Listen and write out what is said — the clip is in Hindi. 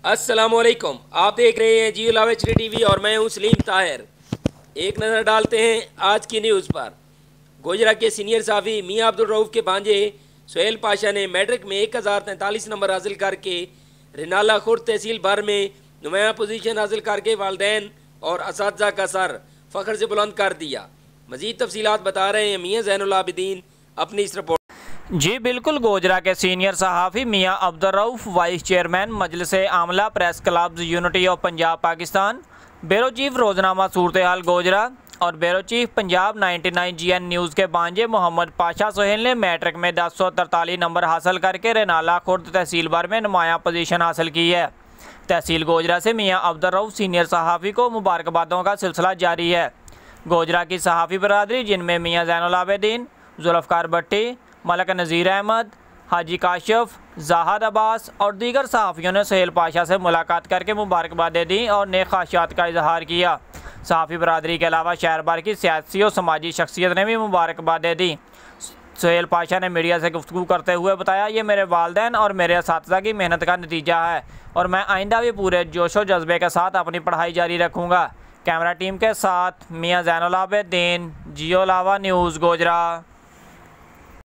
अस्सलामुअलैकुम, आप देख रहे हैं जियो लाव HD TV और मैं हूं सलीम ताहिर। एक नज़र डालते हैं आज की न्यूज़ पर। गोजरा के सीनियर साफ़ी मियां अब्दुल रऊफ़ के भांजे सुहेल पाशा ने मैट्रिक में 1043 नंबर हासिल करके रिनाला खुर्द तहसील भर में नुमाया पोजीशन हासिल करके वालिदैन और असातिज़ा का सर फ़ख्र से बुलंद कर दिया। मज़ीद तफसीलात बता रहे हैं मियां ज़ैनुल आबिदीन अपनी इस रिपोर्ट। जी बिल्कुल, गोजरा के सीनियर सहाफ़ी मियां अब्दुल रऊफ़, वाइस चेयरमैन मजलिस आमला press clubs unity of Punjab Pakistan, bureau chief रोज़नामा सूरत हाल गोजरा और bureau chief Punjab 99 GN news के भांजे मोहम्मद पाशा सुहेल ने मैट्रिक में 1043 नंबर हासिल करके रेनाला खुर्द तहसील भर में नुमाया पोजीशन हासिल की है। तहसील गोजरा से मियां अब्दुल रऊफ़ सीनियर सहाफ़ी को मुबारकबादों का सिलसिला जारी है। गोजरा की सहाफ़ी बरदरी, जिनमें मियां ज़ैनुल आबिदीन, जुल्फ़कार भट्टी, मलक नज़ीर अहमद, हाजी काशिफ, ज़ाहद अब्बास और दीगर सहाफ़ियों ने सुहेल पाशा से मुलाकात करके मुबारकबादें दी और नेक ख्वाहिशात का इजहार किया। सहाफ़ी बरदरी के अलावा शहर भर की सियासी और समाजी शख्सियत ने भी मुबारकबादें दी। सुहेल पाशा ने मीडिया से गुफ्तगू करते हुए बताया, ये मेरे वालिदैन और मेरे असातिज़ा की मेहनत का नतीजा है और मैं आइंदा भी पूरे जोश व जज्बे के साथ अपनी पढ़ाई जारी रखूँगा। कैमरा टीम के साथ मियां ज़ैनुल आबिदीन, जियो लावा न्यूज़ गोजरा।